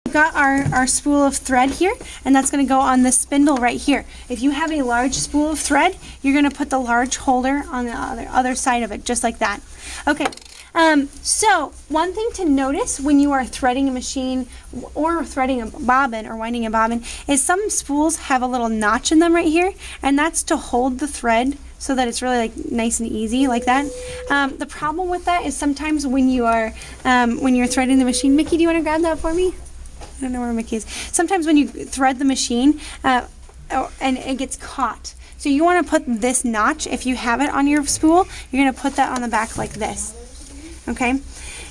We've got our spool of thread here, and that's going to go on the spindle right here. If you have a large spool of thread, you're going to put the large holder on the other side of it, just like that. Okay, so one thing to notice when you are threading a machine or threading a bobbin or winding a bobbin is some spools have a little notch in them right here, and that's to hold the thread so that it's really like nice and easy like that. The problem with that is sometimes when you're threading the machine, Mickey, do you want to grab that for me? I don't know where Mickey is. Sometimes when you thread the machine and it gets caught. So you want to put this notch, if you have it on your spool, you're going to put that on the back like this. Okay?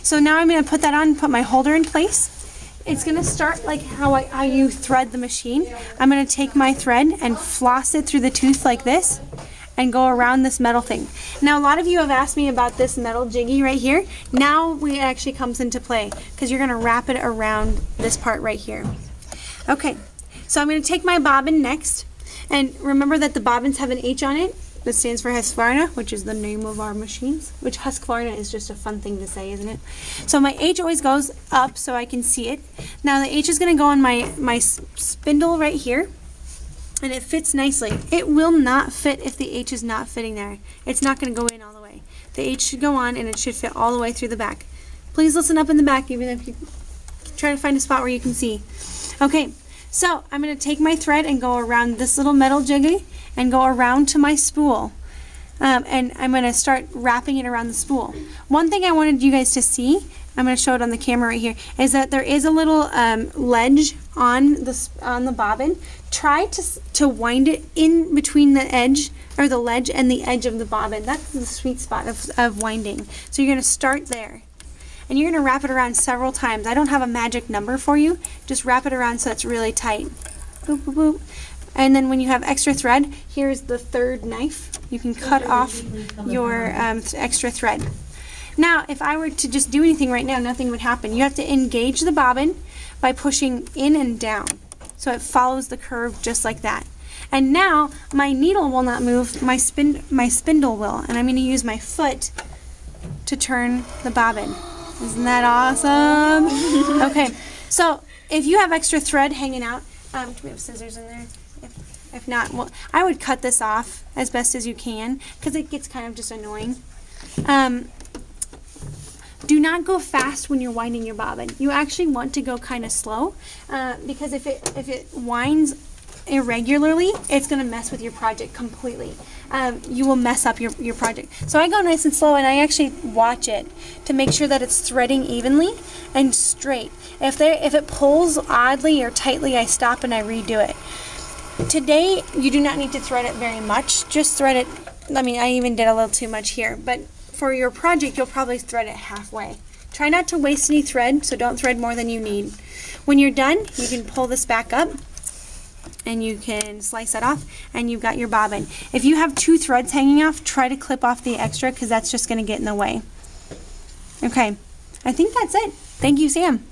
So now I'm going to put that on, put my holder in place. It's going to start like how you thread the machine. I'm going to take my thread and floss it through the tooth like this and go around this metal thing. Now a lot of you have asked me about this metal jiggy right here. Now it actually comes into play because you're gonna wrap it around this part right here. Okay, so I'm gonna take my bobbin next, and remember that the bobbins have an H on it. That stands for Husqvarna, which is the name of our machines, which Husqvarna is just a fun thing to say, isn't it? So my H always goes up so I can see it. Now the H is gonna go on my spindle right here, and it fits nicely. It will not fit if the H is not fitting there. It's not going to go in all the way. The H should go on, and it should fit all the way through the back. Please listen up in the back, even if you try to find a spot where you can see. Okay, so I'm going to take my thread and go around this little metal jiggy and go around to my spool. And I'm going to start wrapping it around the spool. One thing I wanted you guys to see, I'm going to show it on the camera right here, is that there is a little ledge on the bobbin. Try to wind it in between the edge, or the ledge and the edge of the bobbin. That's the sweet spot of winding. So you're going to start there. And you're going to wrap it around several times. I don't have a magic number for you. Just wrap it around so it's really tight. Boop, boop, boop. And then when you have extra thread, here's the third knife. You can cut off your extra thread. Now, if I were to just do anything right now, nothing would happen. You have to engage the bobbin by pushing in and down. So it follows the curve just like that. And now, my needle will not move, my spindle will. And I'm going to use my foot to turn the bobbin. Isn't that awesome? Okay, so if you have extra thread hanging out, do we have scissors in there? If not, well, I would cut this off as best as you can because it gets kind of just annoying. Do not go fast when you're winding your bobbin. You actually want to go kind of slow because if it winds irregularly, it's going to mess with your project completely. You will mess up your project. So I go nice and slow, and I actually watch it to make sure that it's threading evenly and straight. If it pulls oddly or tightly, I stop and I redo it. Today, you do not need to thread it very much. Just thread it. I mean, I even did a little too much here, but for your project, you'll probably thread it halfway. Try not to waste any thread, so don't thread more than you need. When you're done, you can pull this back up, and you can slice that off, and you've got your bobbin. If you have two threads hanging off, try to clip off the extra because that's just going to get in the way. Okay, I think that's it. Thank you, Sam.